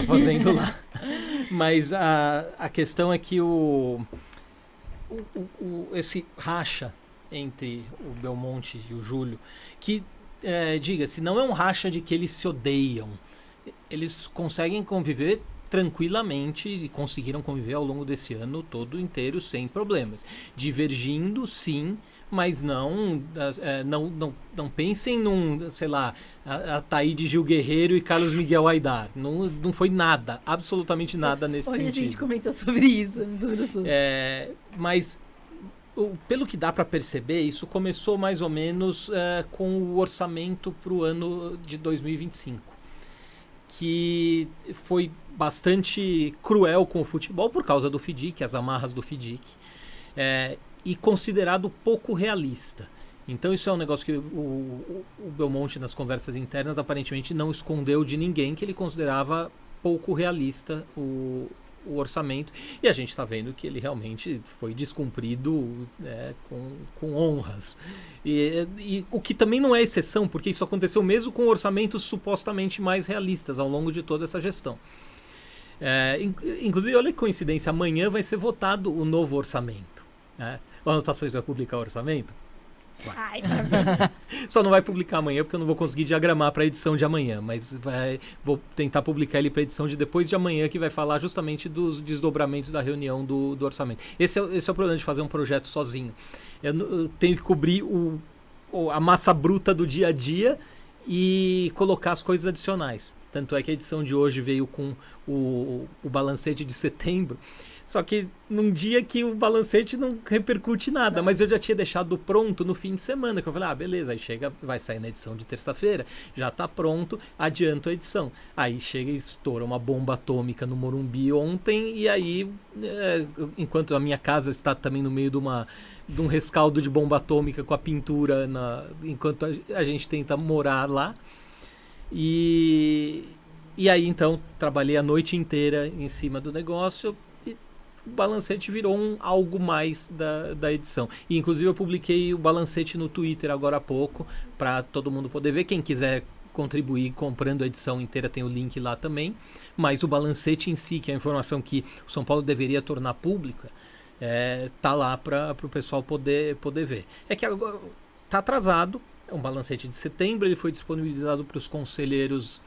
fazendo lá. Mas a questão é que esse racha entre o Belmonte e o Júlio, que, diga-se, não é um racha de que eles se odeiam. Eles conseguem conviver tranquilamente e conseguiram conviver ao longo desse ano todo inteiro sem problemas. Divergindo, sim, mas não pensem num, sei lá, Ataíde Gil Guerreiro e Carlos Miguel Aidar. Não foi nada, absolutamente nada nesse sentido. Hoje a gente comentou sobre isso no Duro Sul. Mas, pelo que dá para perceber, isso começou mais ou menos com o orçamento para o ano de 2025. Que foi bastante cruel com o futebol por causa do FIDIC, as amarras do FIDIC, e considerado pouco realista. Então isso é um negócio que o Belmonte, nas conversas internas, aparentemente não escondeu de ninguém, que ele considerava pouco realista o orçamento, e a gente está vendo que ele realmente foi descumprido com honras. E o que também não é exceção, porque isso aconteceu mesmo com orçamentos supostamente mais realistas ao longo de toda essa gestão. Inclusive, olha que coincidência, amanhã vai ser votado o novo orçamento. O Anotações vai publicar o orçamento? Ai, Só não vai publicar amanhã porque eu não vou conseguir diagramar para a edição de amanhã, mas vou tentar publicar ele para a edição de depois de amanhã, que vai falar justamente dos desdobramentos da reunião do orçamento. Esse é o problema de fazer um projeto sozinho. Eu tenho que cobrir a massa bruta do dia a dia e colocar as coisas adicionais. Tanto é que a edição de hoje veio com o balancete de setembro. Só que num dia que o balancete não repercute nada, mas eu já tinha deixado pronto no fim de semana, que eu falei, beleza, aí chega, vai sair na edição de terça-feira, já tá pronto, adianto a edição. Aí chega e estoura uma bomba atômica no Morumbi ontem, e aí, enquanto a minha casa está também no meio de um rescaldo de bomba atômica com a pintura, enquanto a gente tenta morar lá, e aí então trabalhei a noite inteira em cima do negócio. O balancete virou algo mais da edição. E inclusive eu publiquei o balancete no Twitter agora há pouco, para todo mundo poder ver. Quem quiser contribuir comprando a edição inteira tem o link lá também. Mas o balancete em si, que é a informação que o São Paulo deveria tornar pública, tá lá para o pessoal poder ver. É que agora tá atrasado, é um balancete de setembro, ele foi disponibilizado para os conselheiros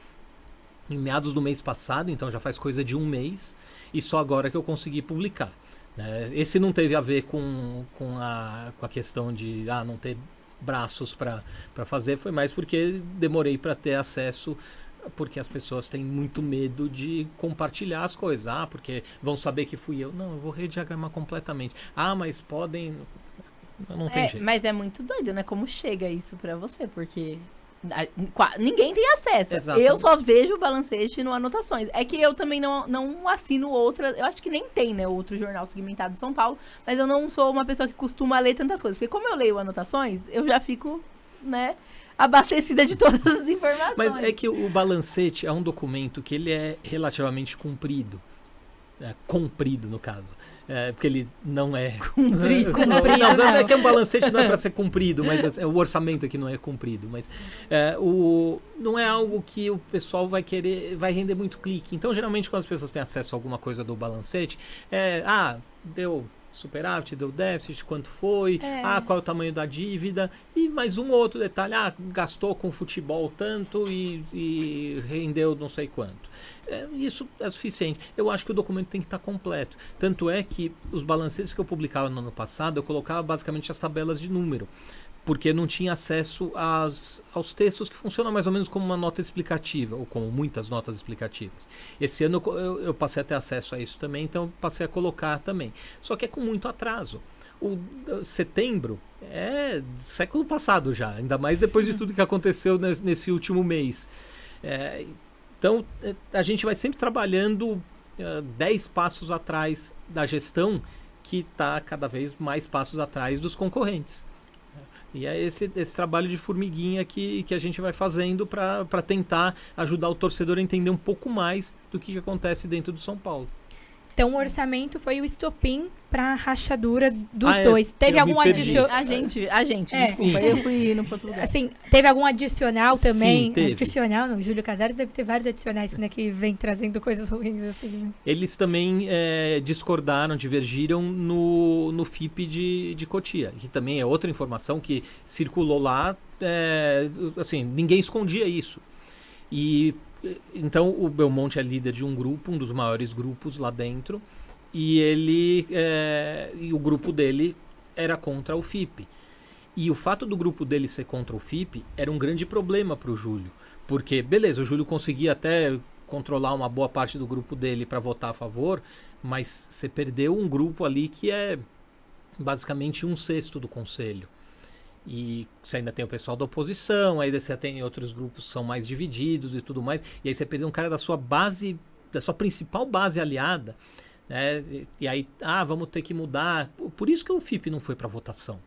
em meados do mês passado, então já faz coisa de um mês, e só agora que eu consegui publicar. Esse não teve a ver com a questão de não ter braços para fazer, foi mais porque demorei para ter acesso, porque as pessoas têm muito medo de compartilhar as coisas. Porque vão saber que fui eu. Não, eu vou rediagramar completamente. Mas podem... Não tem jeito. Mas é muito doido, né? Como chega isso para você, porque... ninguém tem acesso. Exatamente. Eu só vejo o balancete no Anotações. É que eu também não assino outras. Eu acho que nem tem, né, outro jornal segmentado de São Paulo. Mas eu não sou uma pessoa que costuma ler tantas coisas. Porque como eu leio Anotações, eu já fico, né, abastecida de todas as informações. Mas é que o balancete é um documento que ele é relativamente comprido. Comprido, no caso. Porque ele não é... Comprido. Não, é que um balancete não é para ser cumprido, mas o orçamento aqui não é cumprido. Mas não é algo que o pessoal vai render muito clique. Então, geralmente, quando as pessoas têm acesso a alguma coisa do balancete, deu superávit, deu déficit, quanto foi, qual é o tamanho da dívida, e mais um outro detalhe, gastou com futebol tanto e rendeu não sei quanto. Isso é suficiente. Eu acho que o documento tem que estar completo. Tanto é que os balancetes que eu publicava no ano passado, eu colocava basicamente as tabelas de número, porque não tinha acesso aos textos que funcionam mais ou menos como uma nota explicativa, ou como muitas notas explicativas. Esse ano eu passei a ter acesso a isso também, então eu passei a colocar também. Só que é com muito atraso. O setembro é século passado já, ainda mais depois de tudo que aconteceu nesse último mês. Então, a gente vai sempre trabalhando 10 passos atrás da gestão, que está cada vez mais passos atrás dos concorrentes. E é esse trabalho de formiguinha que a gente vai fazendo para tentar ajudar o torcedor a entender um pouco mais do que acontece dentro do São Paulo. Então o orçamento foi o estopim para a rachadura dos dois. Teve algum adicional? A gente, desculpa, eu fui indo para outro lugar. Assim, teve algum adicional também? Sim, teve. Adicional, no Júlio Casares deve ter vários adicionais, né, que vem trazendo coisas ruins assim. Né? Eles também discordaram, divergiram no FIP de Cotia, que também é outra informação que circulou lá, assim, ninguém escondia isso. E então o Belmonte é líder de um grupo, um dos maiores grupos lá dentro, e e o grupo dele era contra o FIP. E o fato do grupo dele ser contra o FIP era um grande problema para o Júlio, porque, beleza, o Júlio conseguia até controlar uma boa parte do grupo dele para votar a favor, mas você perdeu um grupo ali que é basicamente 1/6 do conselho. E você ainda tem o pessoal da oposição, aí você tem outros grupos que são mais divididos e tudo mais, e aí você perdeu um cara da sua base, da sua principal base aliada, né? E aí, vamos ter que mudar. Por isso que o FIP não foi para votação.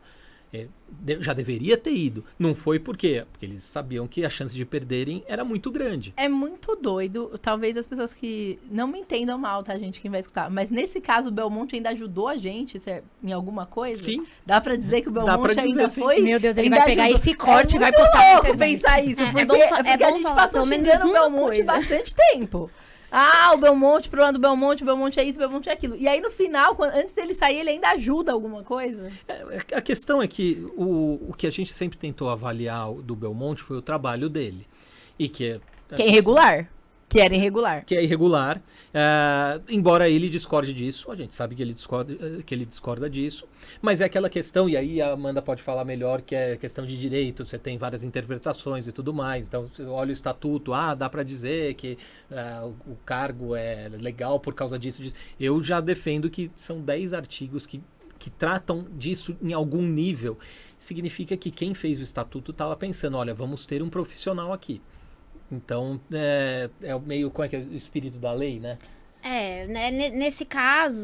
Já deveria ter ido. Não foi por quê? Porque eles sabiam que a chance de perderem era muito grande. É muito doido. Talvez as pessoas que não me entendam mal, tá, gente, quem vai escutar. Mas nesse caso, o Belmonte ainda ajudou a gente em alguma coisa? Sim. Dá pra dizer que o Belmonte ainda foi? Meu Deus, ele vai pegar esse corte e vai postar na internet. Pensar isso. Porque a gente passou xingando o Belmonte bastante tempo. O Belmonte, o problema do Belmonte, o Belmonte é isso, o Belmonte é aquilo. E aí, no final, antes dele sair, ele ainda ajuda alguma coisa? A questão é que o que a gente sempre tentou avaliar do Belmonte foi o trabalho dele. E que é irregular. Que era irregular. Que é irregular. Embora ele discorde disso, a gente sabe que ele discorda disso. Mas é aquela questão, e aí a Amanda pode falar melhor, que é questão de direito. Você tem várias interpretações e tudo mais. Então, você olha o estatuto, dá para dizer que o cargo é legal por causa disso. Eu já defendo que são 10 artigos que tratam disso em algum nível. Significa que quem fez o estatuto estava pensando, olha, vamos ter um profissional aqui. Então, é meio, como é que é o espírito da lei, né? Né, nesse caso,